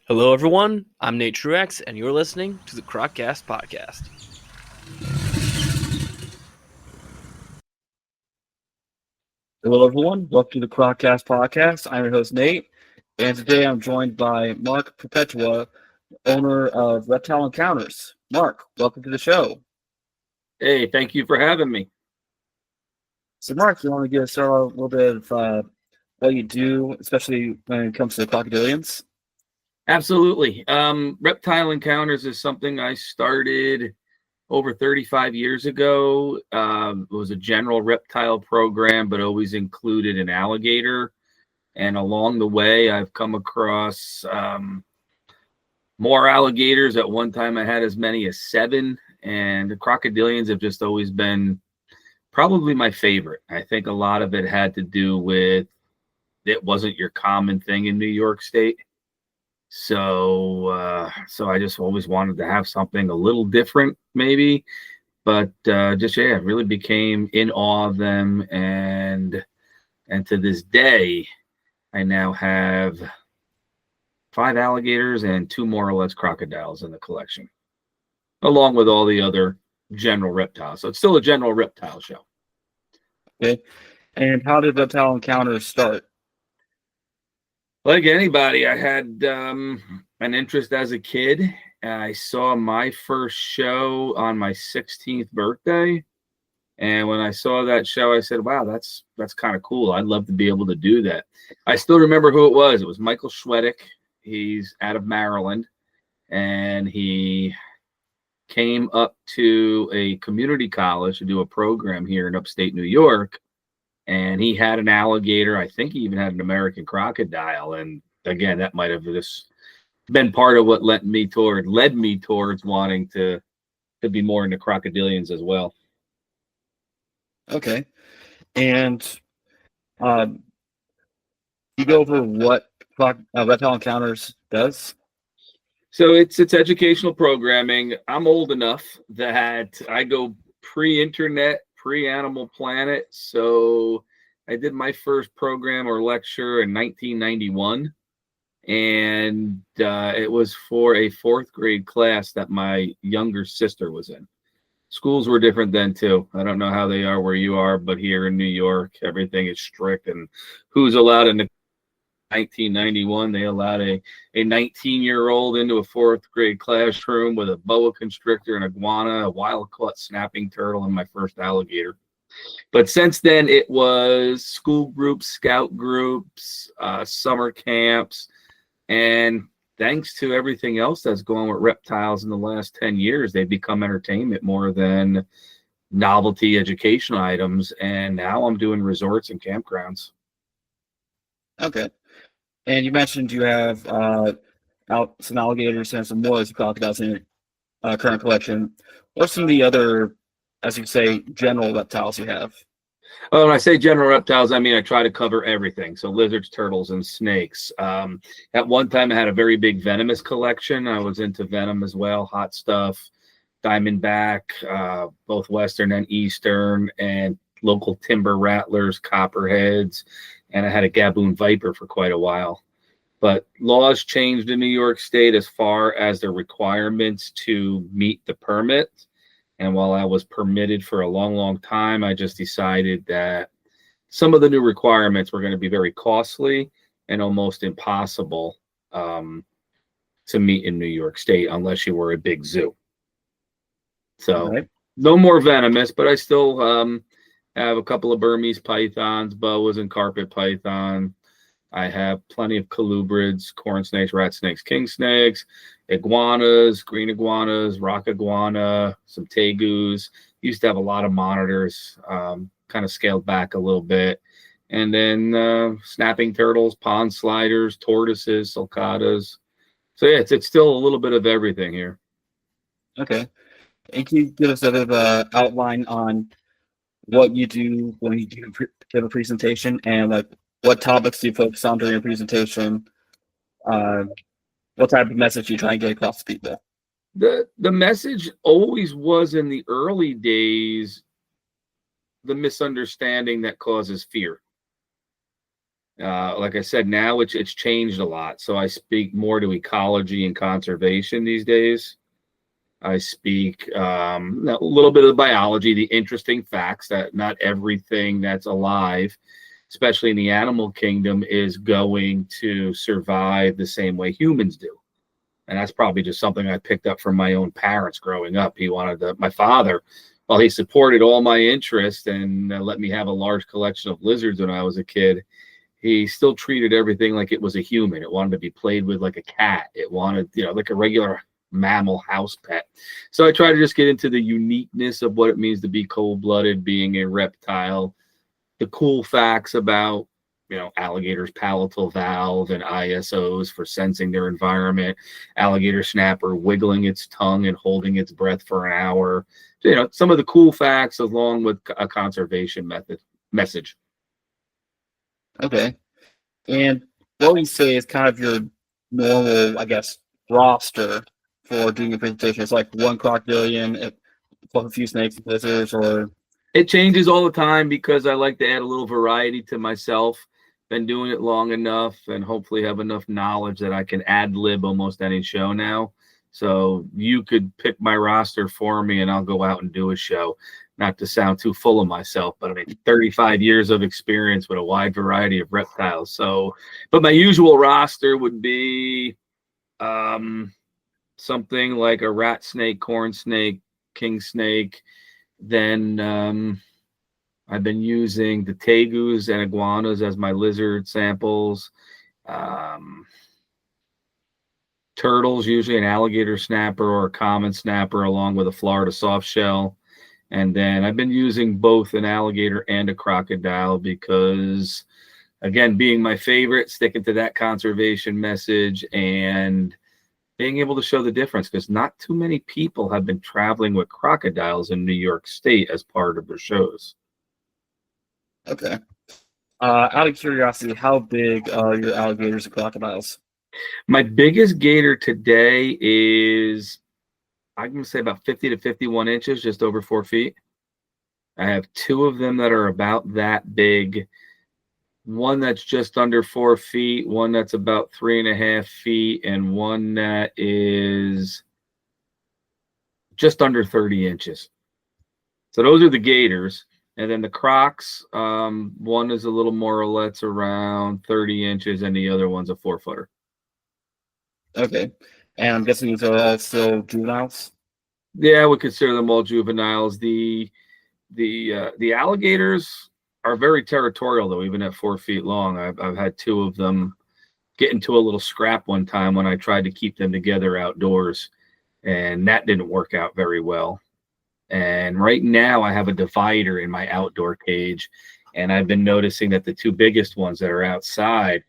Hello, everyone. I'm Nate Truex, and you're listening to the Croccast Podcast. Hello, everyone. Welcome to the Croccast Podcast. I'm your host, Nate, and today I'm joined by Mark Perpetua, owner of Reptile Encounters. Mark, welcome to the show. Hey, thank you for having me. So, Mark, you want to give us a little bit of what you do, especially when it comes to crocodilians? Absolutely. Reptile Encounters is something I started over 35 years ago. It was a general reptile program, but always included an alligator. And along the way, I've come across more alligators. At one time, I had as many as 7. And the crocodilians have just always been probably my favorite. I think a lot of it had to do with it wasn't your common thing in New York State. So I just always wanted to have something a little different, maybe. But it really became in awe of them, and to this day, I now have 5 alligators and 2 more or less crocodiles in the collection, along with all the other general reptiles. So it's still a general reptile show. Okay. And how did Reptile Encounters start? Like anybody, I had an interest as a kid. I saw my first show on my 16th birthday. And when I saw that show, I said, wow, that's kind of cool. I'd love to be able to do that. I still remember who it was. It was Michael Schwedick. He's out of Maryland. And he came up to a community college to do a program here in upstate New York. And he had an alligator. I think he even had an American crocodile. And again, that might have just been part of what led me towards wanting to be more into crocodilians as well. Okay. And you go over what Reptile Encounters does? So it's educational programming. I'm old enough that I go pre-internet, pre-Animal Planet. So I did my first program or lecture in 1991. And it was for a 4th grade class that my younger sister was in. Schools were different then too. I don't know how they are where you are, but here in New York, everything is strict. And who's allowed in the 1991, they allowed a 19-year-old into a 4th grade classroom with a boa constrictor, an iguana, a wild-caught snapping turtle, and my first alligator. But since then, it was school groups, scout groups, summer camps, and thanks to everything else that's going with reptiles in the last 10 years, they've become entertainment more than novelty educational items. And now I'm doing resorts and campgrounds. Okay. And you mentioned you have some alligators and some more crocodiles in your current collection. What are some of the other, as you say, general reptiles you have? Oh, when I say general reptiles, I mean I try to cover everything. So lizards, turtles, and snakes. At one time, I had a very big venomous collection. I was into venom as well, hot stuff, diamondback, both western and eastern, and local timber rattlers, copperheads, and I had a gaboon viper for quite a while. But laws changed in New York State as far as the requirements to meet the permit. And while I was permitted for a long, long time, I just decided that some of the new requirements were going to be very costly and almost impossible to meet in New York State unless you were a big zoo. So Right. No more venomous, but I still have a couple of Burmese pythons, boas, and carpet python. I have plenty of colubrids, corn snakes, rat snakes, king snakes, iguanas, green iguanas, rock iguana, some tegus. Used to have a lot of monitors, kind of scaled back a little bit. And then snapping turtles, pond sliders, tortoises, sulcatas. So yeah, it's still a little bit of everything here. Okay. And can you give us a bit of an outline on what you do when you give a presentation, and like what topics do you focus on during your presentation? What type of message you try and get across to people? The message always was in the early days the misunderstanding that causes fear. Like I said, now it's changed a lot. So I speak more to ecology and conservation these days. I speak a little bit of the biology, the interesting facts that not everything that's alive, especially in the animal kingdom, is going to survive the same way humans do. And that's probably just something I picked up from my own parents growing up. My father, while he supported all my interests and let me have a large collection of lizards when I was a kid, he still treated everything like it was a human. It wanted to be played with like a cat. It wanted, like a regular mammal house pet. So I try to just get into the uniqueness of what it means to be cold-blooded, being a reptile, the cool facts about, alligators' palatal valve and ISOs for sensing their environment, alligator snapper wiggling its tongue and holding its breath for an hour. Some of the cool facts along with a conservation message. Okay. And what would you say is kind of your normal, I guess, roster for doing a presentation? It's like one crocodilian, plus a few snakes and lizards, or It changes all the time because I like to add a little variety to myself. Been doing it long enough and hopefully have enough knowledge that I can ad lib almost any show now. So you could pick my roster for me and I'll go out and do a show. Not to sound too full of myself, but I mean, 35 years of experience with a wide variety of reptiles. So, but my usual roster would be something like a rat snake, corn snake, king snake. Then I've been using the tegus and iguanas as my lizard samples. Turtles, usually an alligator snapper or a common snapper, along with a Florida soft shell. And then I've been using both an alligator and a crocodile because, again, being my favorite, sticking to that conservation message and being able to show the difference, because not too many people have been traveling with crocodiles in New York State as part of their shows. okay. Out of curiosity, how big are your alligators and crocodiles? My biggest gator today is, I'm going to say about 50 to 51 inches, just over 4 feet. I have two of them that are about that big. One that's just under 4 feet, one that's about 3.5 feet, and one that is just under 30 inches. So those are the gators. And then the crocs, one is a little more or less around 30 inches, and the other one's a 4-footer. Okay. And I'm guessing these are all still juveniles? Yeah, we consider them all juveniles. The alligators are very territorial, though, even at 4 feet long. I've had two of them get into a little scrap one time when I tried to keep them together outdoors, and that didn't work out very well. And right now I have a divider in my outdoor cage, and I've been noticing that the two biggest ones that are outside,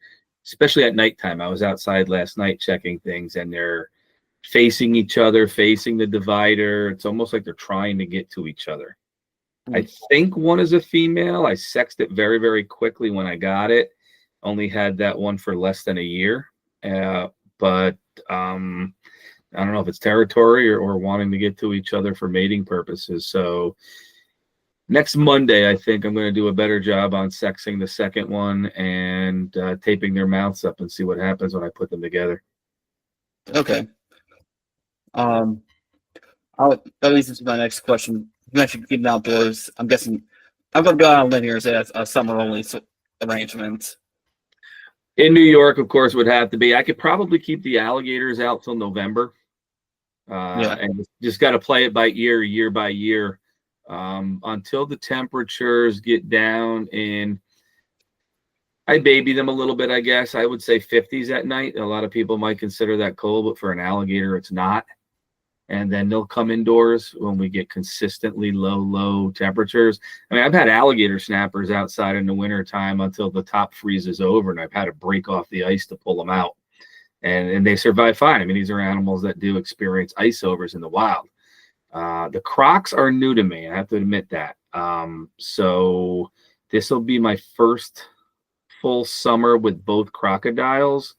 especially at nighttime, I was outside last night checking things, and they're facing each other, facing the divider. It's almost like they're trying to get to each other. I think one is a female. I sexed it very, very quickly when I got it. Only had that one for less than a year. But I don't know if it's territory or wanting to get to each other for mating purposes. So next Monday, I think I'm going to do a better job on sexing the second one and taping their mouths up and see what happens when I put them together. Okay. That leads into my next question. You mentioned getting outdoors. I'm guessing I'm going to go out on a limb here and say that's a summer only arrangement. In New York, of course, would have to be. I could probably keep the alligators out till November. And just got to play it by ear, year by year, until the temperatures get down in. I baby them a little bit, I guess. I would say 50s at night. A lot of people might consider that cold, but for an alligator, it's not. And then they'll come indoors when we get consistently low temperatures. I mean, I've had alligator snappers outside in the wintertime until the top freezes over, and I've had to break off the ice to pull them out. And they survive fine. I mean, these are animals that do experience ice overs in the wild. The crocs are new to me. I have to admit that. So this will be my first full summer with both crocodiles.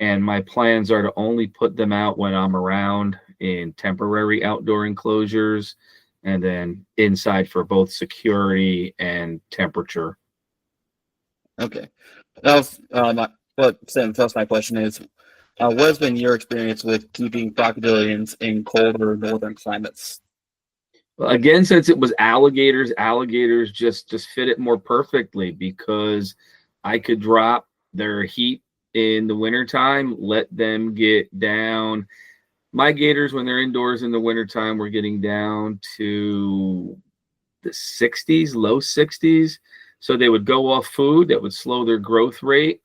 And my plans are to only put them out when I'm around in temporary outdoor enclosures, and then inside for both security and temperature. Okay. That was that's my question is, what has been your experience with keeping crocodilians in colder northern climates? Again, since it was alligators, alligators just fit it more perfectly because I could drop their heat in the wintertime, let them get down. My gators, when they're indoors in the wintertime, were getting down to the 60s, low 60s. So they would go off food that would slow their growth rate.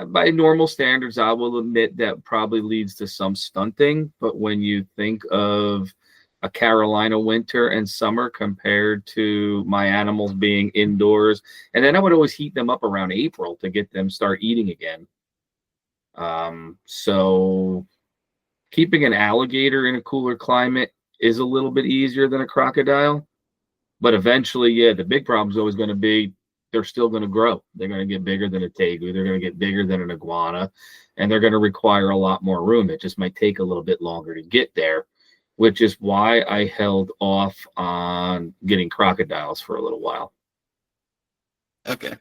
By normal standards, I will admit that probably leads to some stunting. But when you think of a Carolina winter and summer compared to my animals being indoors, and then I would always heat them up around April to get them start eating again. So keeping an alligator in a cooler climate is a little bit easier than a crocodile. But eventually, yeah, the big problem is always going to be they're still going to grow. They're going to get bigger than a tegu. They're going to get bigger than an iguana, and they're going to require a lot more room. It just might take a little bit longer to get there, which is why I held off on getting crocodiles for a little while. Okay.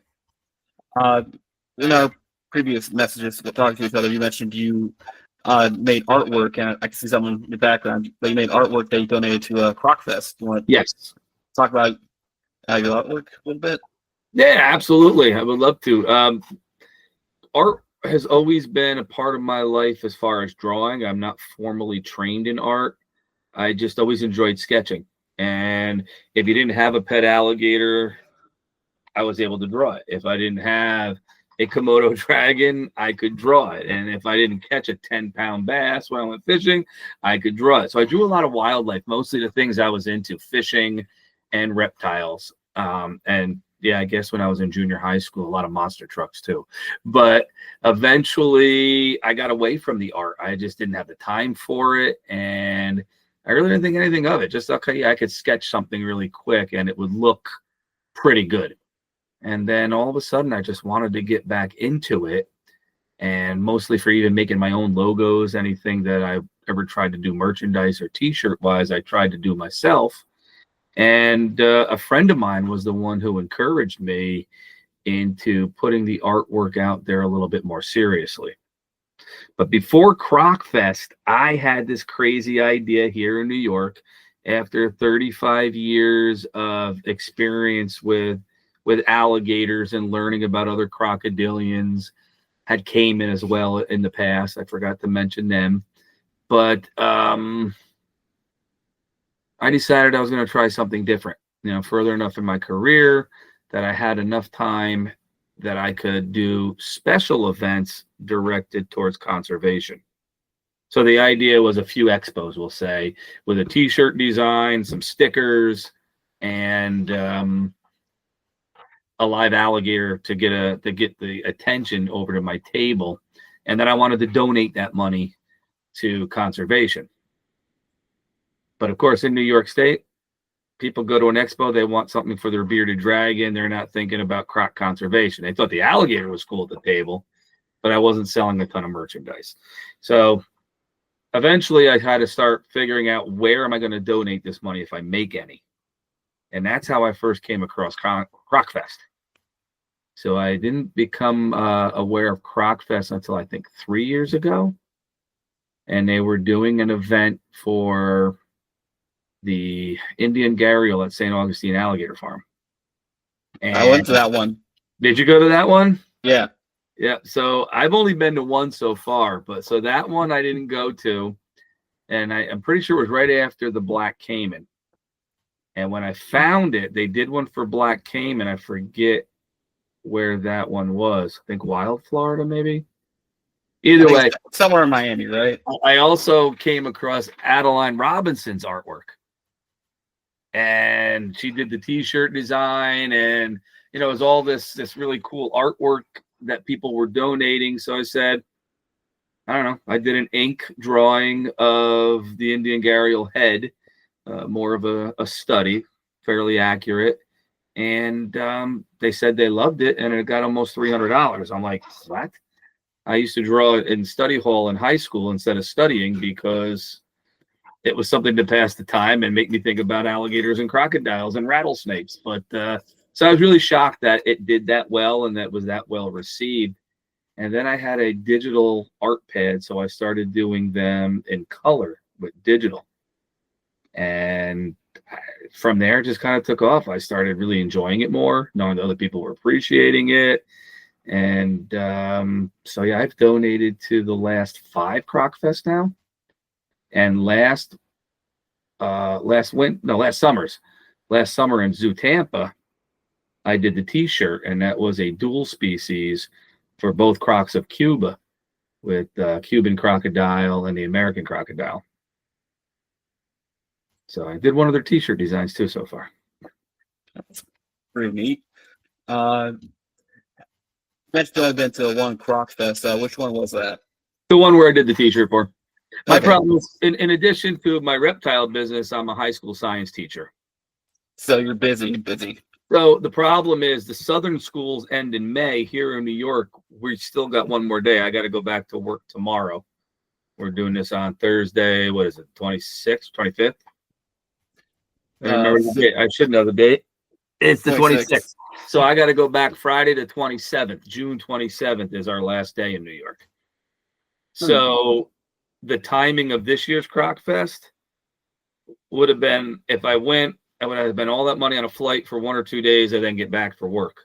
In our previous messages talking to each other, you mentioned you made artwork, and I can see someone in the background, but you made artwork that you donated to Crocfest. You want to Yes. talk about your artwork a little bit? Yeah, absolutely. I would love to. Art has always been a part of my life as far as drawing. I'm not formally trained in art. I just always enjoyed sketching. And if you didn't have a pet alligator, I was able to draw it. If I didn't have a Komodo dragon, I could draw it. And if I didn't catch a 10-pound bass when I went fishing, I could draw it. So I drew a lot of wildlife, mostly the things I was into, fishing and reptiles. And yeah, I guess when I was in junior high school, a lot of monster trucks too. But eventually I got away from the art. I just didn't have the time for it. And I really didn't think anything of it. Just, okay, I could sketch something really quick and it would look pretty good. And then all of a sudden, I just wanted to get back into it. And mostly for even making my own logos, anything that I ever tried to do merchandise or t-shirt wise, I tried to do myself. And a friend of mine was the one who encouraged me into putting the artwork out there a little bit more seriously. But before Crocfest, I had this crazy idea here in New York after 35 years of experience with alligators and learning about other crocodilians. Had caiman as well in the past. I forgot to mention them. But I decided I was going to try something different, further enough in my career that I had enough time that I could do special events directed towards conservation. So the idea was a few expos, we'll say, with a t-shirt design, some stickers, and a live alligator to get the attention over to my table. And then I wanted to donate that money to conservation. But of course, in New York State, people go to an expo, they want something for their bearded dragon. They're not thinking about croc conservation. They thought the alligator was cool at the table, but I wasn't selling a ton of merchandise. So eventually I had to start figuring out, where am I going to donate this money if I make any? And that's how I first came across Crocfest. So I didn't become aware of Crocfest until I think 3 years ago. And they were doing an event for the Indian Gharial at St. Augustine Alligator Farm. And I went to that one. Did you go to that one? Yeah. Yeah. So I've only been to one so far, but so that one I didn't go to. And I'm pretty sure it was right after the black caiman. And when I found it, they did one for black caiman. I forget where that one was. I think Wild Florida, maybe. Either way, somewhere in Miami, right? I also came across Adeline Robinson's artwork. And she did the t-shirt design, and it was all this really cool artwork that people were donating. So I said, I don't know, I did an ink drawing of the Indian Gharial head, more of a study, fairly accurate. And they said they loved it, and it got almost $300. I'm like, what? I used to draw in study hall in high school instead of studying because it was something to pass the time and make me think about alligators and crocodiles and rattlesnakes. But So I was really shocked that it did that well and that was that well received. And then I had a digital art pad, so I started doing them in color with digital. And from there, it just kind of took off. I started really enjoying it more, knowing that other people were appreciating it. And so, yeah, I've donated to the last 5 Croc Fest now. And last summer in Zoo Tampa, I did the T-shirt, and that was a dual species for both crocs of Cuba, with Cuban crocodile and the American crocodile. So I did one of their T-shirt designs too so far. That's pretty neat. Mentioned I've been to one Croc Fest. Which one was that? The one where I did the T-shirt for. My Okay. problem is, in addition to my reptile business, I'm a high school science teacher. So you're busy. So the problem is the southern schools end in May. Here in New York, we still got one more day. I got to go back to work tomorrow. We're doing this on Thursday. What is it? 26th, 25th? I remember the date. I should know the date. It's the 26th. So I got to go back Friday the 27th. June 27th is our last day in New York. So the timing of this year's Croc Fest would have been, if I went, I would have spent all that money on a flight for 1 or 2 days and then get back for work.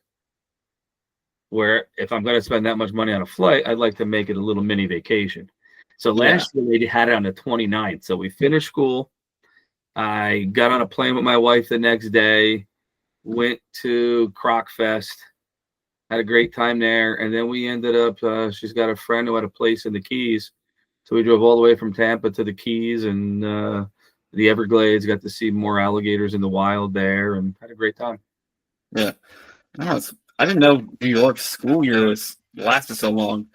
Where if I'm going to spend that much money on a flight, I'd like to make it a little mini vacation. So last year they had it on the 29th. So we finished school. I got on a plane with my wife the next day, went to Croc Fest, had a great time there. And then we ended up, she's got a friend who had a place in the Keys. So we drove all the way from Tampa to the Keys and the Everglades, got to see more alligators in the wild there and had a great time. Yeah. I didn't know New York's school year lasted so long.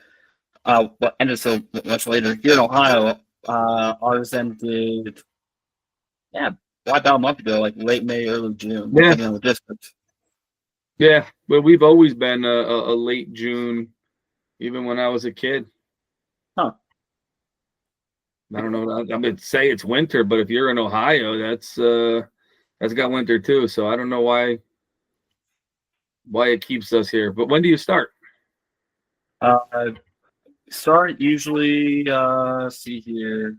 But ended so much later. Here in Ohio, ours ended, about a month ago, like late May, early June, depending on the district. Yeah, but we've always been a late June, even when I was a kid. Huh. I don't know. I would say it's winter, but if you're in Ohio, that's got winter too. So I don't know why it keeps us here. But when do you start? Start usually, see here,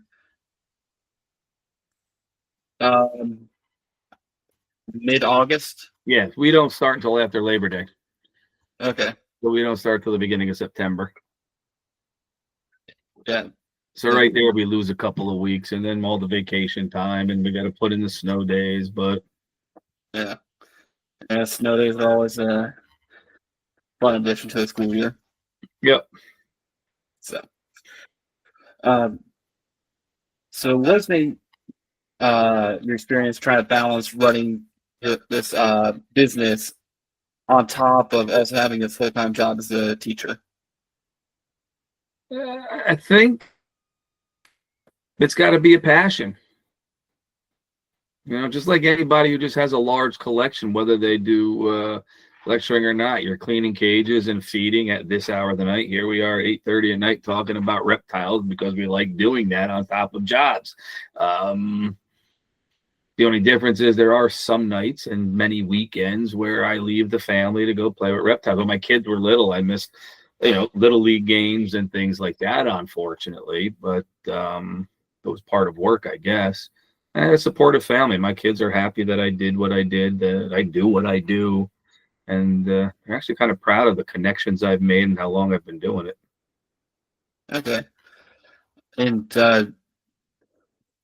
mid-August. Yeah, we don't start until after Labor Day. Okay. So we don't start till the beginning of September. Yeah. So right there, we lose a couple of weeks, and then all the vacation time, and we got to put in the snow days. But yeah, snow days are always a fun addition to the school year. Yep. So, what's been your experience trying to balance running this business on top of also having a full-time job as a teacher? I think it's got to be a passion. Just like anybody who just has a large collection, whether they do lecturing or not, you're cleaning cages and feeding at this hour of the night. Here we are, 8:30 at night, talking about reptiles because we like doing that on top of jobs. The only difference is there are some nights and many weekends where I leave the family to go play with reptiles. When my kids were little, I missed, little league games and things like that, unfortunately. But it was part of work, I guess. I had a supportive family. My kids are happy that I did what I did, that I do what I do. And they're actually kind of proud of the connections I've made and how long I've been doing it. Okay. And do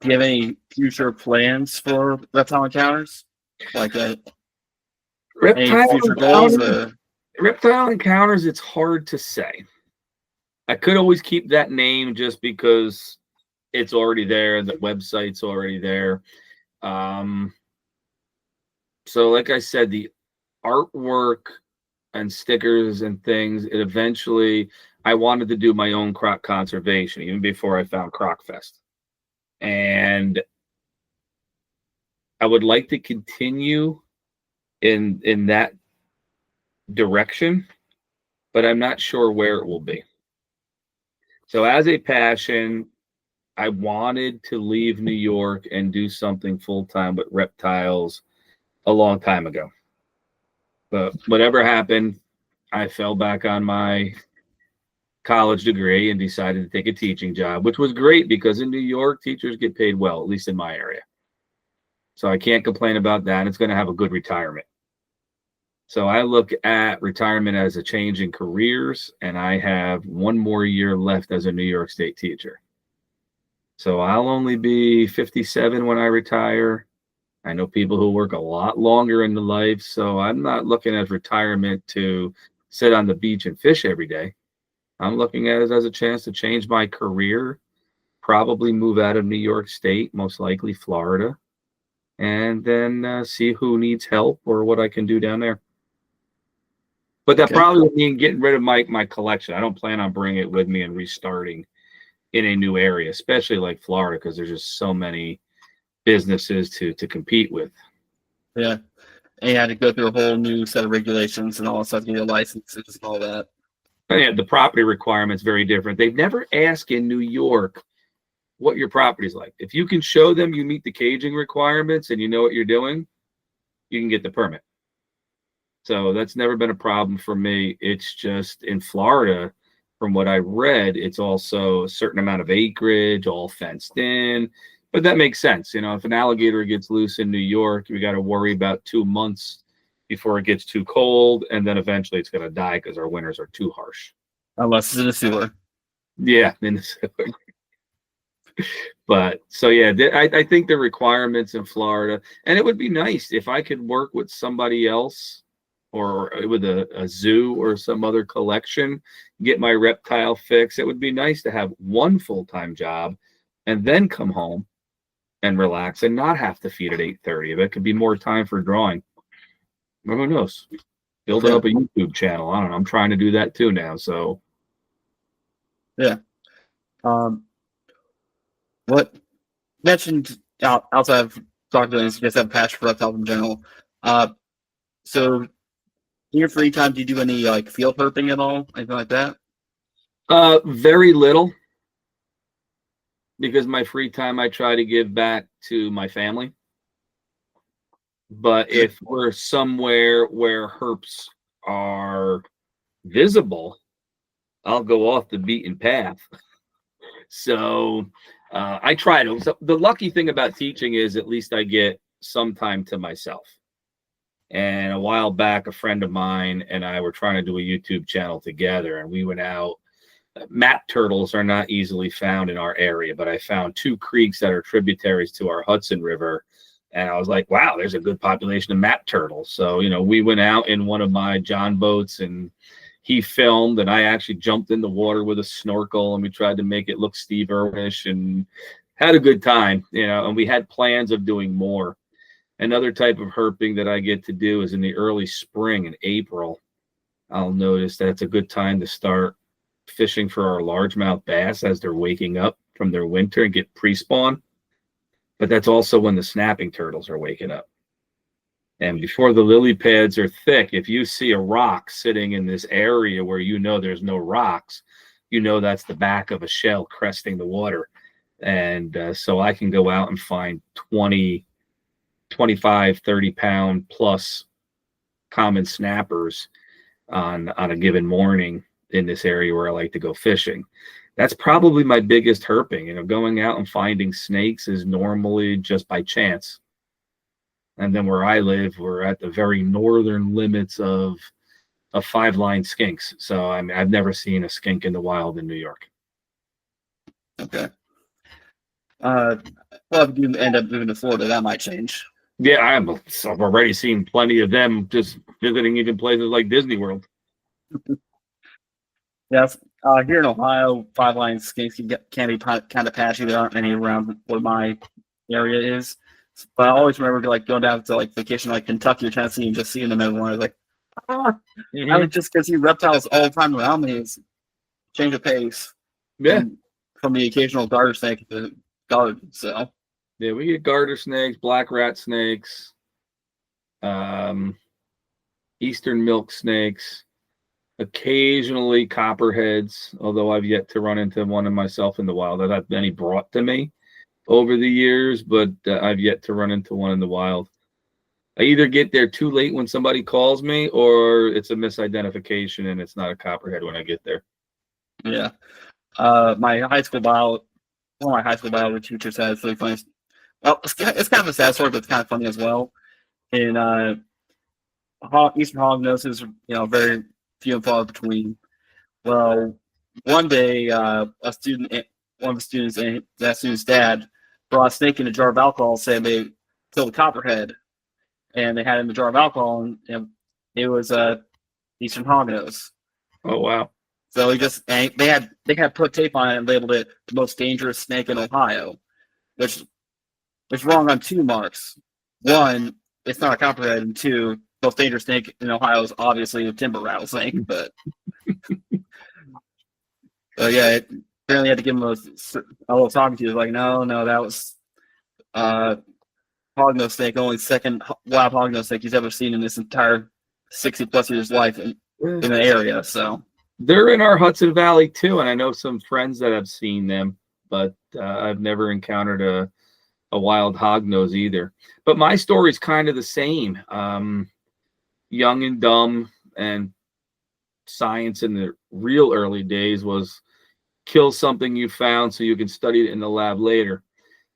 you have any future plans for Reptile Encounters? Like any future goals? Reptile Encounters, it's hard to say. I could always keep that name just because it's already there. The website's already there. So like I said, the artwork and stickers and things, I wanted to do my own croc conservation even before I found Croc Fest. And I would like to continue in that direction, but I'm not sure where it will be. So as a passion, I wanted to leave New York and do something full-time with reptiles a long time ago. But whatever happened, I fell back on my college degree and decided to take a teaching job, which was great because in New York, teachers get paid well, at least in my area. So I can't complain about that. It's going to have a good retirement. So I look at retirement as a change in careers, and I have one more year left as a New York State teacher. So I'll only be 57 when I retire. I know people who work a lot longer in the life, so I'm not looking at retirement to sit on the beach and fish every day. I'm looking at it as a chance to change my career, probably move out of New York State, most likely Florida, and then see who needs help or what I can do down there. But that probably would mean getting rid of my collection. I don't plan on bringing it with me and restarting in a new area, especially like Florida, because there's just so many businesses to compete with. Yeah. And you had to go through a whole new set of regulations and all that stuff, get your licenses and all that. Yeah, the property requirement's very different. They've never asked in New York what your property's like. If you can show them you meet the caging requirements and you know what you're doing, you can get the permit. So that's never been a problem for me. It's just in Florida, from what I read, it's also a certain amount of acreage, all fenced in. But that makes sense. You know, if an alligator gets loose in New York, we got to worry about 2 months before it gets too cold, and then eventually it's going to die because our winters are too harsh. Unless it's in a sewer. Yeah, in the sewer. But so yeah, I think the requirements in Florida, and it would be nice if I could work with somebody else or with a zoo or some other collection, get my reptile fix. It would be nice to have one full-time job and then come home and relax and not have to feed at 8:30. If it could be more time for drawing. Well, who knows? Build up a YouTube channel. I don't know. I'm trying to do that too now. So yeah. What mentioned outside of talking to us, you just have a passion for reptiles in general. So in your free time, do you do any like field herping at all? Anything like that? very little. Because my free time I try to give back to my family. But if we're somewhere where herps are visible, I'll go off the beaten path. So I try to. So the lucky thing about teaching is at least I get some time to myself. And a while back, a friend of mine and I were trying to do a YouTube channel together, and we went out. Map turtles are not easily found in our area, but I found 2 creeks that are tributaries to our Hudson River. And I was like, wow, there's a good population of map turtles. So, you know, we went out in one of my John boats and he filmed, and I actually jumped in the water with a snorkel, and we tried to make it look Steve Irwinish and had a good time, you know, and we had plans of doing more. Another type of herping that I get to do is in the early spring in April. I'll notice that's a good time to start fishing for our largemouth bass as they're waking up from their winter and get pre-spawn. But that's also when the snapping turtles are waking up. And before the lily pads are thick, if you see a rock sitting in this area where you know there's no rocks, you know that's the back of a shell cresting the water. And so I can go out and find 20, 25, 30-pound plus common snappers on a given morning in this area where I like to go fishing. That's probably my biggest herping. You know, going out and finding snakes is normally just by chance. And then where I live, we're at the very northern limits of 5-line skinks. So I mean, I've never seen a skink in the wild in New York. Okay. Well, if you end up moving to Florida, that might change. Yeah, I've already seen plenty of them just visiting even places like Disney World. Yes. Here in Ohio, 5-line skinks can be kind of patchy. There aren't many around where my area is. But I always remember like going down to like vacation like Kentucky or Tennessee and just seeing them everywhere. I was like, I would just go see reptiles all the time around me. It's change of pace. Yeah. From the occasional garter snake to garden. So yeah, we get garter snakes, black rat snakes, eastern milk snakes, occasionally copperheads, although I've yet to run into one of myself in the wild. I've had many brought to me over the years, but I've yet to run into one in the wild. I either get there too late when somebody calls me, or it's a misidentification and it's not a copperhead when I get there. Yeah. My high school bio, one of my high school biology teachers had really funny. Well, it's kind of a sad story, but it's kind of funny as well. In Eastern hognose is very few and far between. Well, one day one of the students, and that student's dad, brought a snake in a jar of alcohol, saying they killed a copperhead, and they had it in the jar of alcohol, and it was Eastern hognose. Oh wow! So they had put tape on it and labeled it the most dangerous snake in Ohio, which is wrong on two marks. One, it's not a copperhead, and two, most dangerous snake in Ohio is obviously a timber rattlesnake. But yeah, apparently had to give him a little talking to. He was like, no, that was hognose snake, only second wild hognose snake he's ever seen in this entire 60+ years life in the area. So they're in our Hudson Valley too, and I know some friends that have seen them, but I've never encountered a wild hognose either. But my story's kind of the same. Young and dumb, and science in the real early days was kill something you found so you can study it in the lab later.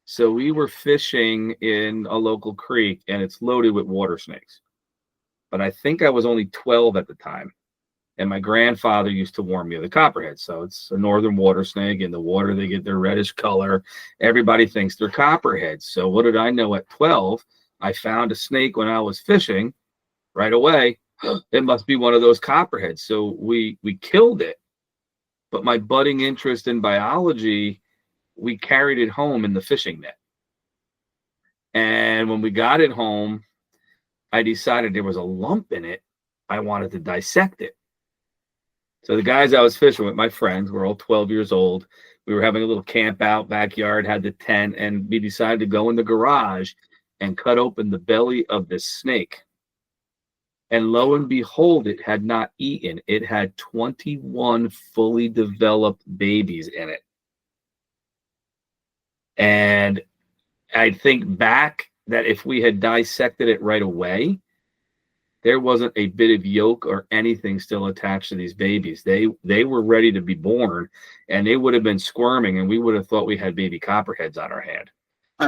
So we were fishing in a local creek, and it's loaded with water snakes. But I think I was only 12 at the time. And my grandfather used to warn me of the copperhead. So it's a northern water snake. In the water, they get their reddish color. Everybody thinks they're copperheads. So what did I know at 12? I found a snake when I was fishing right away. It must be one of those copperheads. So we killed it. But my budding interest in biology, we carried it home in the fishing net. And when we got it home, I decided there was a lump in it. I wanted to dissect it. So the guys I was fishing with, my friends, were all 12 years old. We were having a little camp out backyard, had the tent, and we decided to go in the garage and cut open the belly of this snake. And lo and behold, it had not eaten. It had 21 fully developed babies in it. And I think back that if we had dissected it right away, there wasn't a bit of yolk or anything still attached to these babies. They were ready to be born, and they would have been squirming, and we would have thought we had baby copperheads on our hand.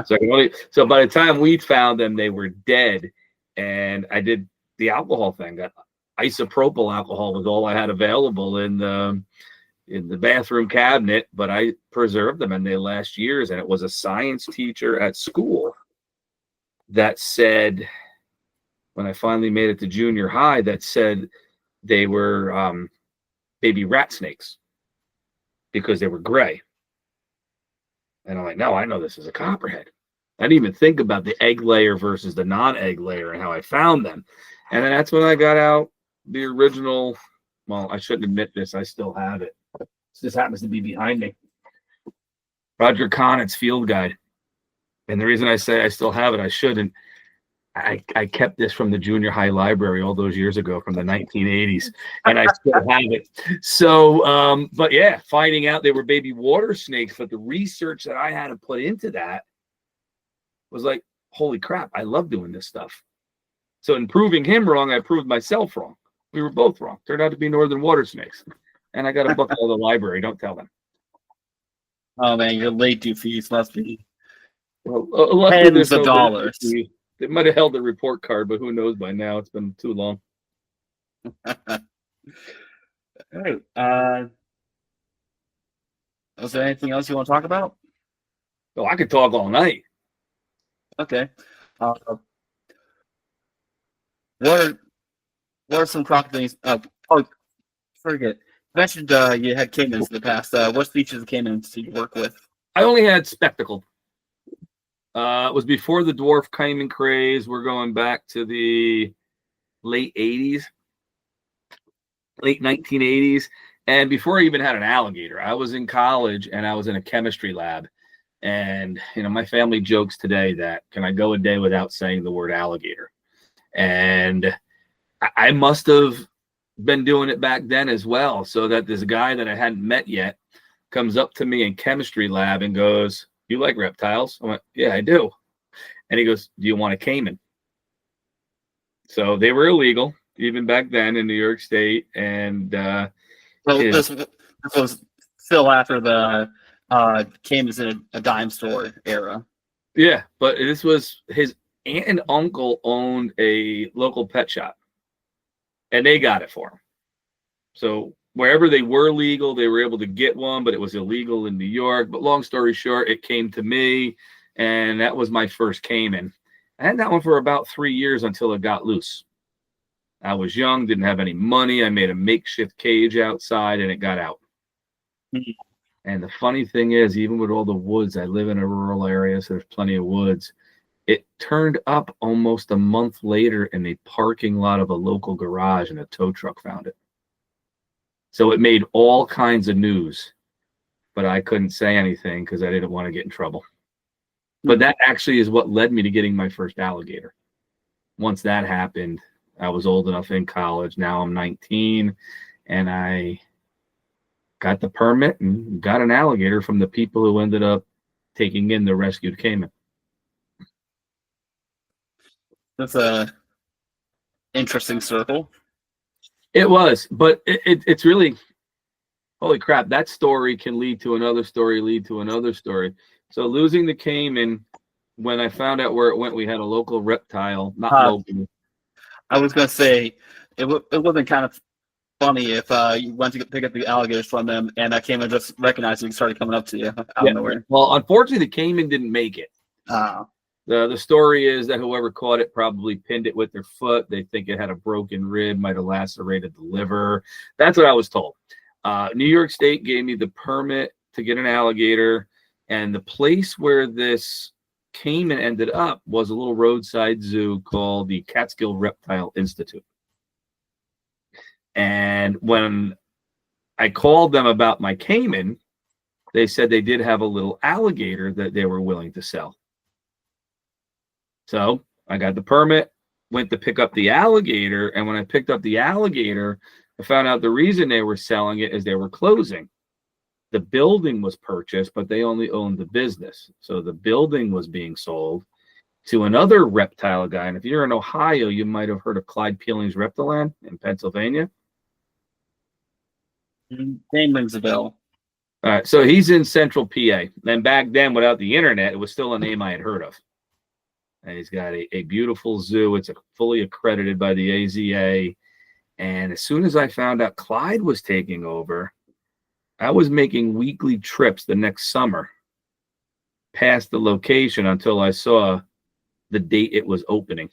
So by the time we found them, they were dead. And I did the alcohol thing. That isopropyl alcohol was all I had available in the bathroom cabinet, but I preserved them, and they last years. And it was a science teacher at school that said, when I finally made it to junior high, that said they were baby rat snakes because they were gray. And I'm like, no, I know this is a copperhead. I didn't even think about the egg layer versus the non-egg layer and how I found them. And then that's when I got out the original. Well, I shouldn't admit this. I still have it. This happens to be behind me. Roger Connett's Field Guide. And the reason I say I still have it, I shouldn't. I kept this from the junior high library all those years ago from the 1980s, and I still have it. So, but yeah, finding out they were baby water snakes, but the research that I had to put into that was like, holy crap, I love doing this stuff. So in proving him wrong, I proved myself wrong. We were both wrong. Turned out to be northern water snakes. And I got a book out of the library. Don't tell them. Oh man, your late due fees must be tens of dollars. They might have held the report card, but who knows by now? It's been too long. All right. Was there anything else you want to talk about? Oh, I could talk all night. Okay. What are some croc things? Forget. You mentioned you had caimans in the past. What species of caimans did you work with? I only had spectacled. It was before the dwarf caiman craze. We're going back to the late 80s, late 1980s. And before I even had an alligator, I was in college and I was in a chemistry lab. And, my family jokes today that can I go a day without saying the word alligator? And I must have been doing it back then as well. So that this guy that I hadn't met yet comes up to me in chemistry lab and goes, "You like reptiles?" I went, "Yeah, I do." And he goes, "Do you want a caiman?" So they were illegal even back then in New York State. And So yeah. this was still after the came as a dime store era. Yeah, but this was his aunt and uncle owned a local pet shop, and they got it for him. So wherever they were legal, they were able to get one, but it was illegal in New York. But long story short, it came to me, and that was my first Cayman. I had that one for about 3 years until it got loose. I was young, didn't have any money. I made a makeshift cage outside, and it got out. Mhm. And the funny thing is, even with all the woods, I live in a rural area, so there's plenty of woods. It turned up almost a month later in the parking lot of a local garage, and a tow truck found it. So it made all kinds of news, but I couldn't say anything because I didn't want to get in trouble. But that actually is what led me to getting my first alligator. Once that happened, I was old enough in college. Now I'm 19, and I got the permit and got an alligator from the people who ended up taking in the rescued caiman. That's a interesting circle. It was, but it's really, holy crap, that story can lead to another story, lead to another story. So losing the caiman, when I found out where it went, we had a local reptile, not local. I was going to say, it would have been kind of funny if you went to pick up the alligators from them, and that caiman just recognized you and started coming up to you out of nowhere. Well, unfortunately, the caiman didn't make it. The story is that whoever caught it probably pinned it with their foot. They think it had a broken rib, might have lacerated the liver. That's what I was told. New York State gave me the permit to get an alligator, and the place where this caiman ended up was a little roadside zoo called the Catskill Reptile Institute. And when I called them about my caiman, they said they did have a little alligator that they were willing to sell. So I got the permit, went to pick up the alligator, and when I picked up the alligator, I found out the reason they were selling it is they were closing. The building was purchased, but they only owned the business. So the building was being sold to another reptile guy. And if you're in Ohio, you might have heard of Clyde Peeling's Reptiland in Pennsylvania. Name rings a bell. All right, so he's in central PA. And back then, without the internet, it was still a name I had heard of. And he's got a beautiful zoo. It's fully accredited by the AZA. And as soon as I found out Clyde was taking over, I was making weekly trips the next summer past the location until I saw the date it was opening.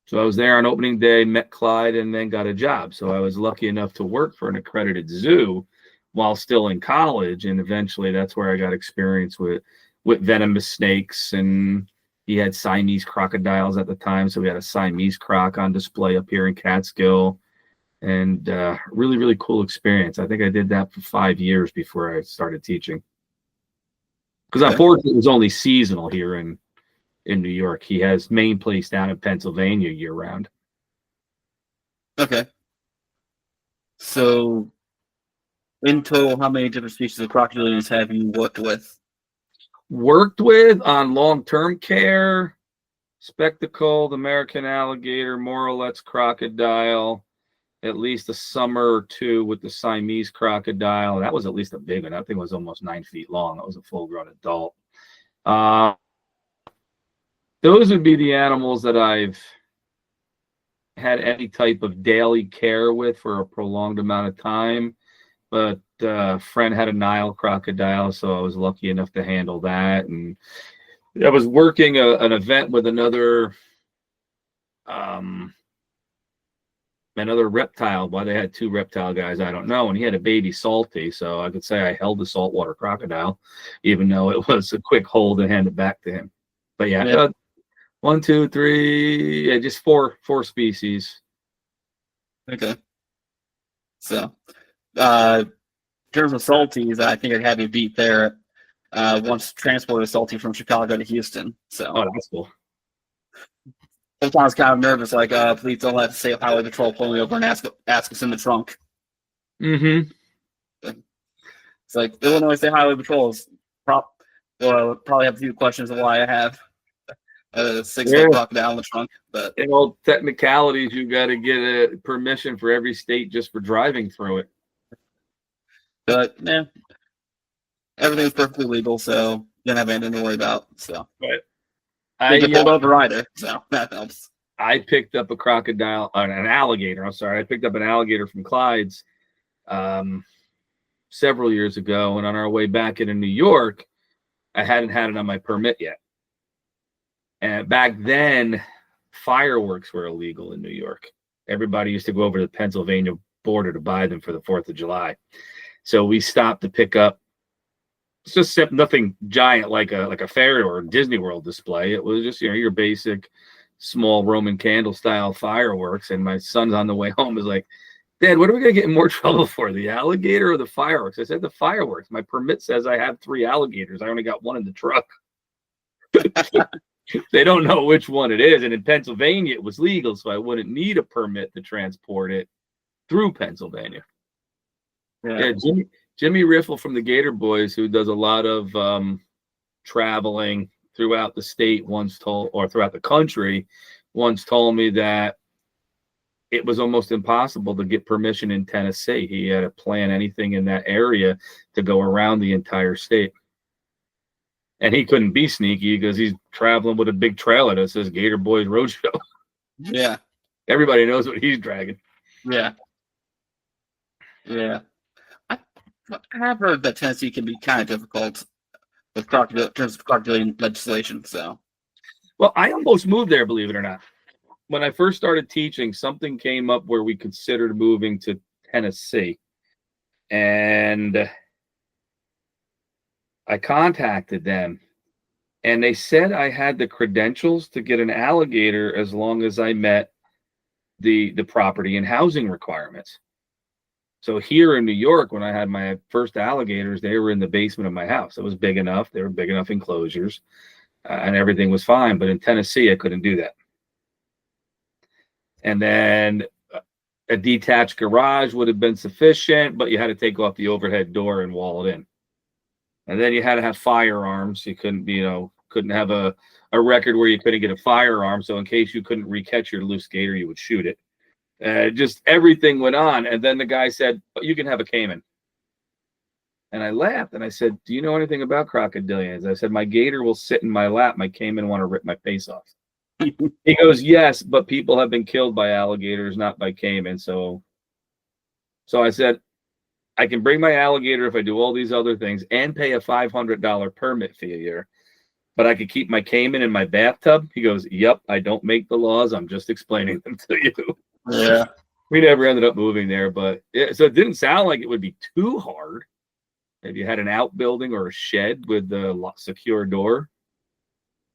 So I was there on opening day, met Clyde, and then got a job. So I was lucky enough to work for an accredited zoo while still in college. And eventually that's where I got experience with venomous snakes, and he had Siamese crocodiles at the time, so we had a Siamese croc on display up here in Catskill, and really, really cool experience. I think I did that for 5 years before I started teaching. Because unfortunately, it was only seasonal here in New York. He has main place down in Pennsylvania year-round. Okay. So, in total, how many different species of crocodiles have you worked with? Worked with on long-term care, spectacled, American alligator, Moralett's crocodile, at least a summer or two with the Siamese crocodile. That was at least a big one. That thing was almost 9 feet long. That was a full-grown adult. Those would be the animals that I've had any type of daily care with for a prolonged amount of time. But a friend had a Nile crocodile, so I was lucky enough to handle that. And I was working an event with another reptile. Why they had 2 reptile guys, I don't know. And he had a baby Salty, so I could say I held the saltwater crocodile, even though it was a quick hold and hand it back to him. But yeah. 1, 2, 3, just four species. Okay. So, in terms of salties, I think I'd have you beat there. Once transported salty from Chicago to Houston. So, that's cool. Sometimes I was kind of nervous, like, please don't let the State Highway Patrol pull me over and ask us in the trunk. Mm-hmm. It's like Illinois State Highway Patrol is probably have a few questions of why I have a 6 foot crocodile in the trunk. But in all technicalities, you got to get a permission for every state just for driving through it. yeah, everything's perfectly legal, so didn't have anything to worry about. So But didn't get pulled over either, so that helps. I picked up a crocodile, an alligator. I'm sorry, I picked up an alligator from Clyde's several years ago, and on our way back into New York, I hadn't had it on my permit yet. And back then, fireworks were illegal in New York. Everybody used to go over to the Pennsylvania border to buy them for the 4th of July. So we stopped to pick up. It's just nothing giant like a fair or Disney World display. It was just your basic small Roman candle style fireworks. And my son's on the way home is like, Dad, what are we gonna get in more trouble for? The alligator or the fireworks? I said the fireworks. My permit says I have 3 alligators. I only got 1 in the truck. They don't know which one it is. And in Pennsylvania, it was legal, so I wouldn't need a permit to transport it through Pennsylvania. Yeah, Jimmy Riffle from the Gator Boys, who does a lot of traveling throughout the state, throughout the country, once told me that it was almost impossible to get permission in Tennessee. He had to plan anything in that area to go around the entire state. And he couldn't be sneaky because he's traveling with a big trailer that says Gator Boys Roadshow. Yeah. Everybody knows what he's dragging. Yeah. Yeah. I have heard that Tennessee can be kind of difficult with in terms of crocodile legislation. So, well, I almost moved there, believe it or not. When I first started teaching, something came up where we considered moving to Tennessee. And I contacted them, and they said I had the credentials to get an alligator as long as I met the property and housing requirements. So here in New York, when I had my first alligators, they were in the basement of my house. It was big enough. They were big enough enclosures, and everything was fine. But in Tennessee, I couldn't do that. And then a detached garage would have been sufficient, but you had to take off the overhead door and wall it in. And then you had to have firearms. You couldn't, couldn't have a record where you couldn't get a firearm. So in case you couldn't recatch your loose gator, you would shoot it. Just everything went on. And then the guy said, but you can have a caiman. And I laughed and I said, do you know anything about crocodilians? I said, my gator will sit in my lap. My caiman want to rip my face off. He goes, yes, but people have been killed by alligators, not by caiman. So I said, I can bring my alligator if I do all these other things and pay a $500 permit fee a year, but I could keep my caiman in my bathtub. He goes, yep, I don't make the laws. I'm just explaining them to you. Yeah. We never ended up moving there, but so it didn't sound like it would be too hard. If you had an outbuilding or a shed with a secure door.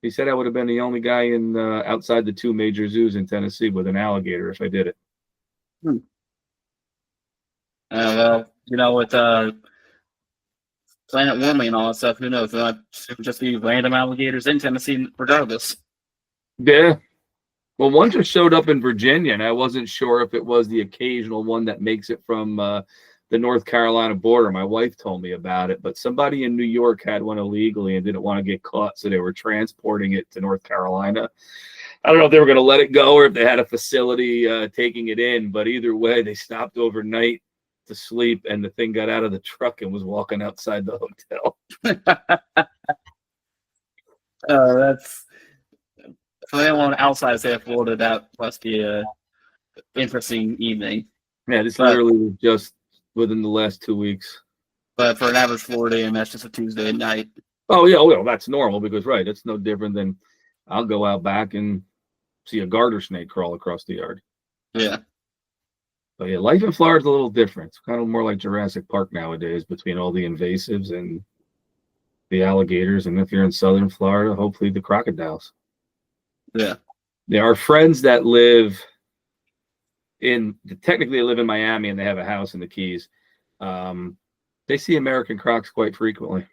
He said I would have been the only guy in outside the 2 major zoos in Tennessee with an alligator if I did it. Well, with planet warming and all that stuff, who knows? There might just be random alligators in Tennessee regardless. Yeah. Well, one just showed up in Virginia, and I wasn't sure if it was the occasional one that makes it from the North Carolina border. My wife told me about it, but somebody in New York had one illegally and didn't want to get caught, so they were transporting it to North Carolina. I don't know if they were going to let it go or if they had a facility taking it in, but either way, they stopped overnight to sleep, and the thing got out of the truck and was walking outside the hotel. That's for anyone outside, say, Florida. That must be a interesting evening. Yeah, this literally was just within the last 2 weeks. But for an average Floridian, that's just a Tuesday night. Oh yeah, well that's normal because it's no different than I'll go out back and see a garter snake crawl across the yard. Yeah. But yeah, life in Florida is a little different. It's kind of more like Jurassic Park nowadays between all the invasives and the alligators. And if you're in southern Florida, hopefully the crocodiles. Yeah. There are friends that technically live in Miami and they have a house in the Keys. They see American crocs quite frequently.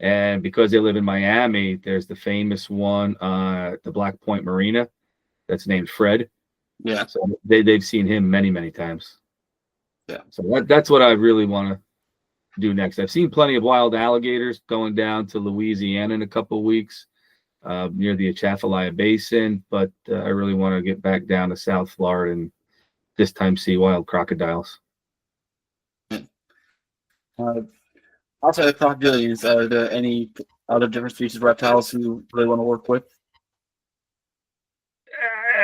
And because they live in Miami, there's the famous one, the Black Point Marina, that's named Fred. Yeah. So they've seen him many, many times. Yeah. So that's what I really want to do next. I've seen plenty of wild alligators going down to Louisiana in a couple of weeks. near the Atchafalaya Basin, but I really want to get back down to South Florida and this time see wild crocodiles. Outside of crocodiles, are there any other different species of reptiles you really want to work with?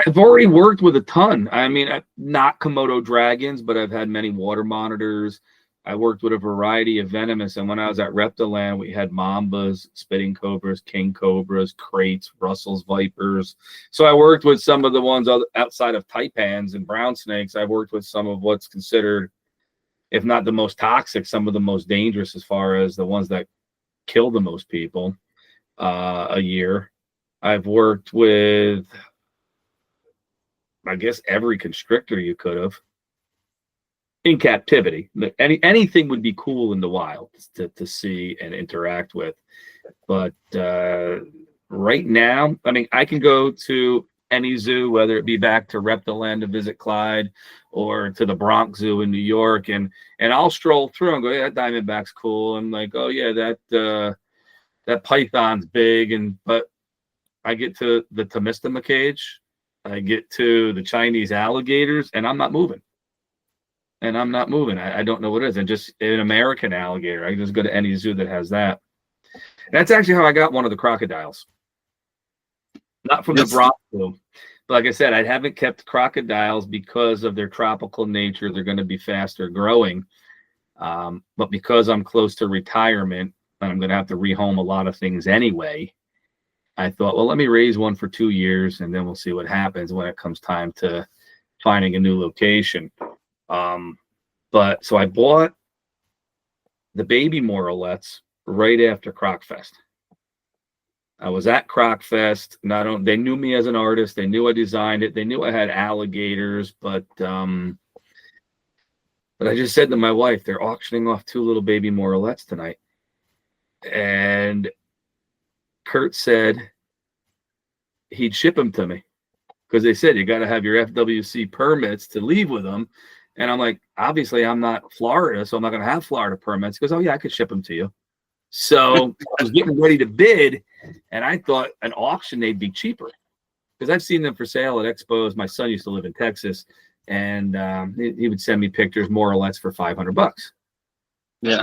I've already worked with a ton. I mean, not Komodo dragons, but I've had many water monitors. I worked with a variety of venomous, and when I was at Reptiland, we had mambas, spitting cobras, king cobras, kraits, Russell's vipers. So I worked with some of the ones outside of taipans and brown snakes. I worked with some of what's considered, if not the most toxic, some of the most dangerous as far as the ones that kill the most people a year. I've worked with, I guess, every constrictor you could have in captivity. Anything would be cool in the wild to see and interact with. But right now, I mean, I can go to any zoo, whether it be back to Reptiland to visit Clyde or to the Bronx Zoo in New York, and I'll stroll through and go, yeah, that diamondback's cool. I'm like, oh yeah, that python's big, but I get to the Temistoma cage, I get to the Chinese alligators, and I'm not moving. I don't know what it is. And just an American alligator. I can just go to any zoo that has that. That's actually how I got one of the crocodiles. Not from the Bronx Zoo. But like I said, I haven't kept crocodiles because of their tropical nature. They're going to be faster growing. But because I'm close to retirement, and I'm going to have to rehome a lot of things anyway, I thought, well, let me raise one for 2 years, and then we'll see what happens when it comes time to finding a new location. But so I bought the baby Moralettes right after CrocFest. I was at CrocFest. They knew me as an artist. They knew I designed it. They knew I had alligators, but I just said to my wife, they're auctioning off 2 little baby Moralettes tonight. And Kurt said he'd ship them to me because they said you got to have your FWC permits to leave with them. And I'm like, obviously I'm not Florida, so I'm not going to have Florida permits. He goes, oh yeah, I could ship them to you. So I was getting ready to bid, and I thought an auction they'd be cheaper because I've seen them for sale at expos. My son used to live in Texas, and he would send me pictures more or less for $500. Yeah,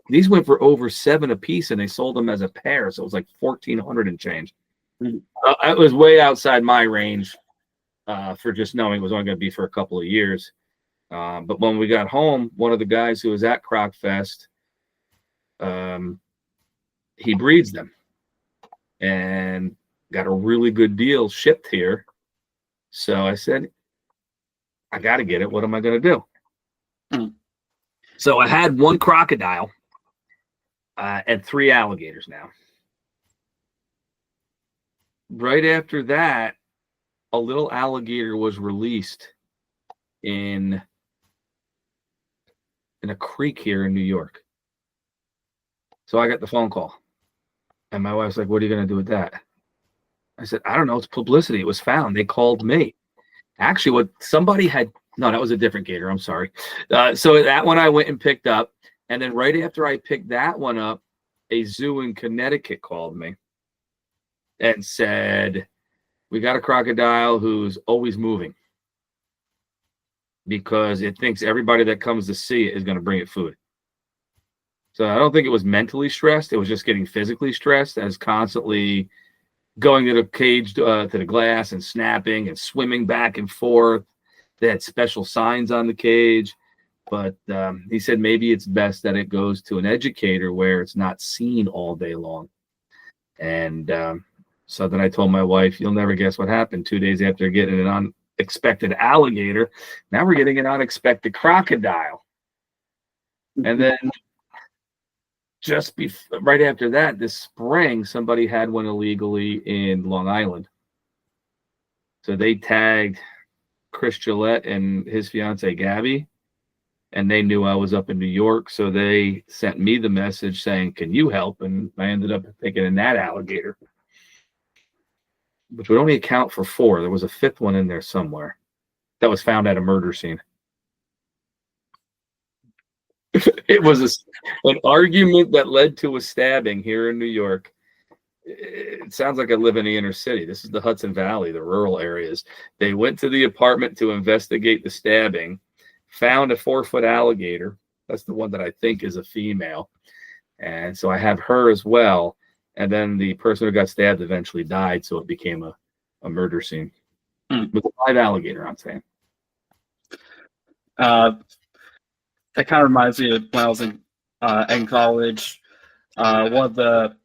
these went for over $7 a piece, and they sold them as a pair, so it was like $1,400 and change. It was way outside my range for just knowing it was only going to be for a couple of years. But when we got home, one of the guys who was at CrocFest, he breeds them and got a really good deal shipped here. So I said, I got to get it. What am I going to do? So I had 1 crocodile and 3 alligators now. Right after that, a little alligator was released in a creek here in New York. So I got the phone call. And my wife's like, what are you going to do with that? I said, I don't know. It's publicity. It was found. They called me. Actually, what somebody had, no, that was a different gator. I'm sorry. So that one I went and picked up. And then right after I picked that one up, a zoo in Connecticut called me and said, we got a crocodile who's always moving because it thinks everybody that comes to see it is going to bring it food. So I don't think it was mentally stressed. It was just getting physically stressed as constantly going to the cage, to the glass and snapping and swimming back and forth. They had special signs on the cage. But he said maybe it's best that it goes to an educator where it's not seen all day long. And so then I told my wife, you'll never guess what happened 2 days after getting an unexpected alligator. Now we're getting an unexpected crocodile. And then just right after that, this spring, somebody had one illegally in Long Island. So they tagged Chris Gillette and his fiance Gabby, and they knew I was up in New York. So they sent me the message saying, can you help? And I ended up taking in that alligator, which would only account for 4. There was a 5th one in there somewhere that was found at a murder scene. It was an argument that led to a stabbing here in New York. it sounds like I live in the inner city. This is the Hudson Valley, the rural areas. They went to the apartment to investigate the stabbing, found a 4-foot alligator. That's the one that I think is a female. And so I have her as well. And then the person who got stabbed eventually died. So it became a murder scene with a live alligator, I'm saying. That kind of reminds me of when I was in college. I worked at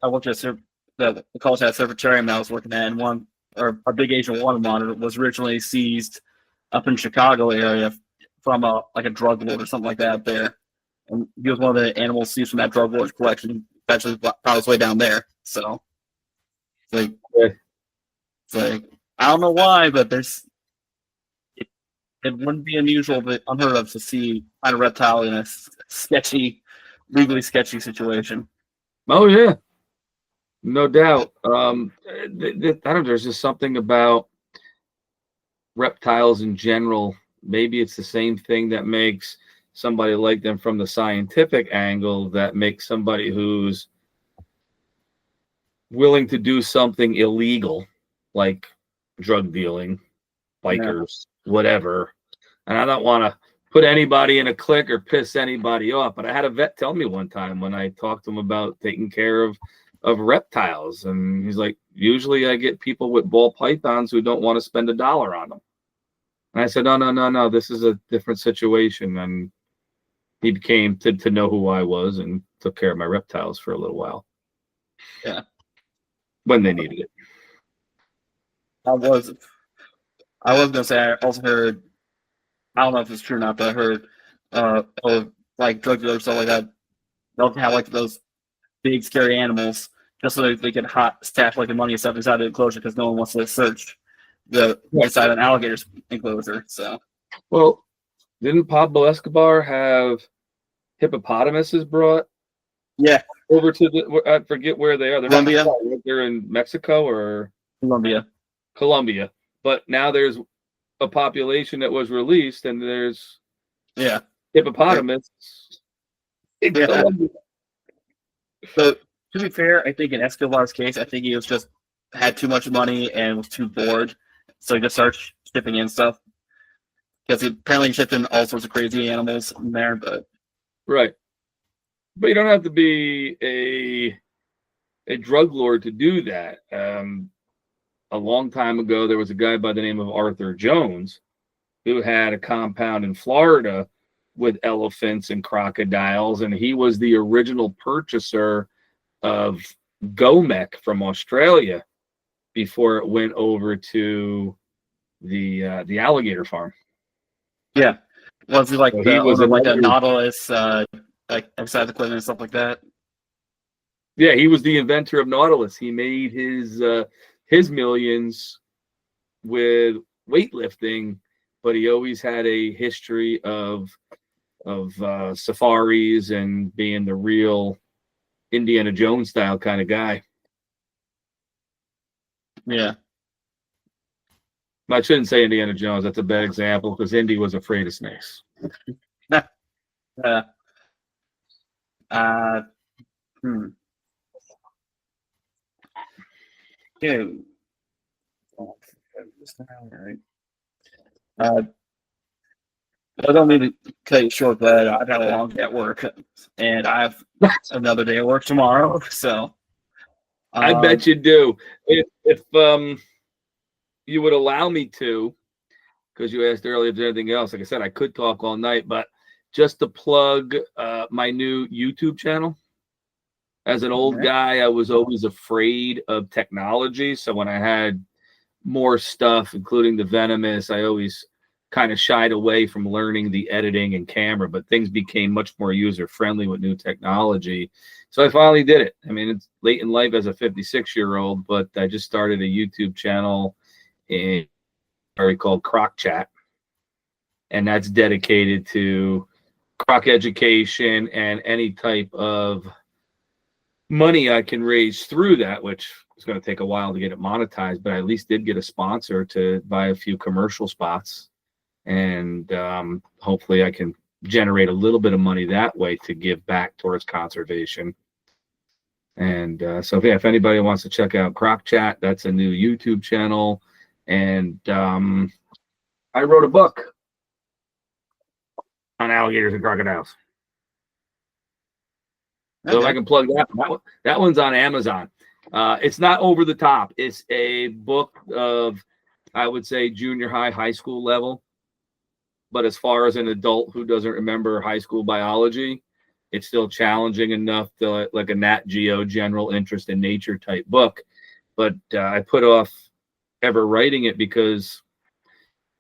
the college had a secretariat I was working at, and a big Agent 1 monitor was originally seized up in Chicago area from a drug lord or something like that up there. And he was one of the animals seized from that drug lord's collection. Eventually found his way down there. So it's like I don't know why, but it wouldn't be unusual but unheard of to find a reptile in a legally sketchy situation. Oh yeah, no doubt. I don't know. There's just something about reptiles in general. Maybe it's the same thing that makes somebody like them from the scientific angle that makes somebody who's willing to do something illegal, like drug dealing, bikers, whatever. And I don't want to put anybody in a clique or piss anybody off, but I had a vet tell me one time when I talked to him about taking care of reptiles, and he's like, usually I get people with ball pythons who don't want to spend $1 on them. And I said, no, this is a different situation. And he came to know who I was and took care of my reptiles for a little while. Yeah. When they needed it. I was gonna say I also heard, I don't know if it's true or not, but I heard like drug dealers stuff like that, they'll have like those big scary animals just so they can stash like the money and stuff inside the enclosure because no one wants to search the inside an alligator's enclosure. So well, didn't Pablo Escobar have hippopotamuses brought over to I forget where they are. They're Colombia. They're in Mexico or Colombia. But now there's a population that was released and there's hippopotamus in Colombia. So to be fair, I think in Escobar's case, I think he was just had too much money and was too bored, so he just started shipping in stuff because he apparently shipped in all sorts of crazy animals in there. But right, but you don't have to be a drug lord to do that. A long time ago, there was a guy by the name of Arthur Jones who had a compound in Florida with elephants and crocodiles, and he was the original purchaser of Gomec from Australia before it went over to the alligator farm. Yeah, was he like so the owner of like a Nautilus, like exercise equipment and stuff like that? Yeah, he was the inventor of Nautilus. He made his millions with weightlifting, but he always had a history of safaris and being the real Indiana Jones style kind of guy. Yeah. I shouldn't say Indiana Jones. That's a bad example because Indy was afraid of snakes. Yeah. I don't mean to cut you short, but I've had a long day at work, and I have another day at work tomorrow. So I bet you do. If you would allow me to, because you asked earlier if there's anything else. Like I said, I could talk all night, but just to plug my new YouTube channel. As an old guy, I was always afraid of technology. So when I had more stuff, including the venomous, I always kind of shied away from learning the editing and camera, but things became much more user-friendly with new technology. So I finally did it. I mean, it's late in life as a 56-year-old, but I just started a YouTube channel called Croc Chat. And that's dedicated to croc education and any type of money I can raise through that, which is going to take a while to get it monetized, but I at least did get a sponsor to buy a few commercial spots. And hopefully I can generate a little bit of money that way to give back towards conservation. And so yeah, if anybody wants to check out Croc Chat, that's a new YouTube channel. And I wrote a book on alligators and crocodiles. So if I can plug that one's on Amazon. It's not over the top. It's a book of, I would say, junior high school level. But as far as an adult who doesn't remember high school biology, it's still challenging enough to like a Nat Geo general interest in nature type book. But I put off ever writing it because,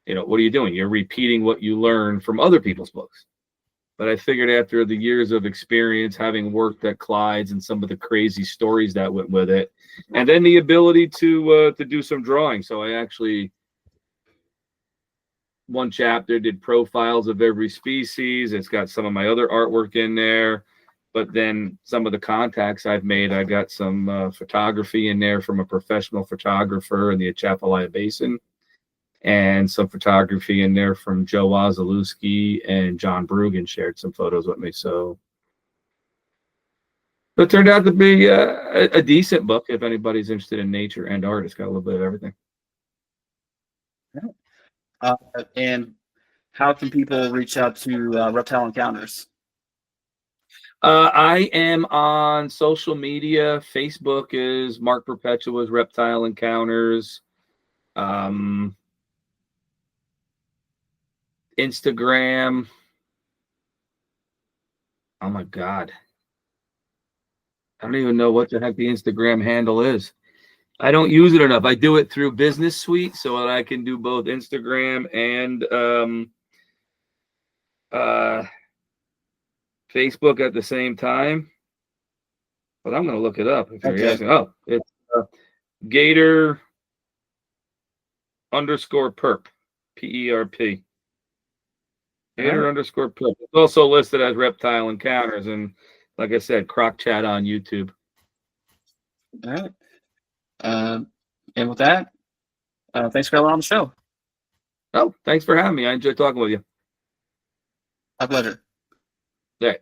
what are you doing? You're repeating what you learn from other people's books. But I figured after the years of experience, having worked at Clyde's and some of the crazy stories that went with it, and then the ability to do some drawing. So I actually, one chapter did profiles of every species. It's got some of my other artwork in there. But then some of the contacts I've made, I got some photography in there from a professional photographer in the Atchafalaya Basin. And some photography in there from Joe Wazalewski, and John Brugan shared some photos with me. So it turned out to be a decent book if anybody's interested in nature and art. It's got a little bit of everything. And how can people reach out to Reptile Encounters? I am on social media. Facebook is Mark Perpetua's Reptile Encounters. Instagram. Oh my God. I don't even know what the heck the Instagram handle is. I don't use it enough. I do it through Business Suite so that I can do both Instagram and Facebook at the same time. But I'm going to look it up. If you're asking. Oh, it's Gator _perp, PERP. Gator _perp. It's also listed as Reptile Encounters, and like I said, Croc Chat on YouTube. All right. And with that, thanks for coming on the show. Oh, thanks for having me. I enjoyed talking with you. My pleasure. All right.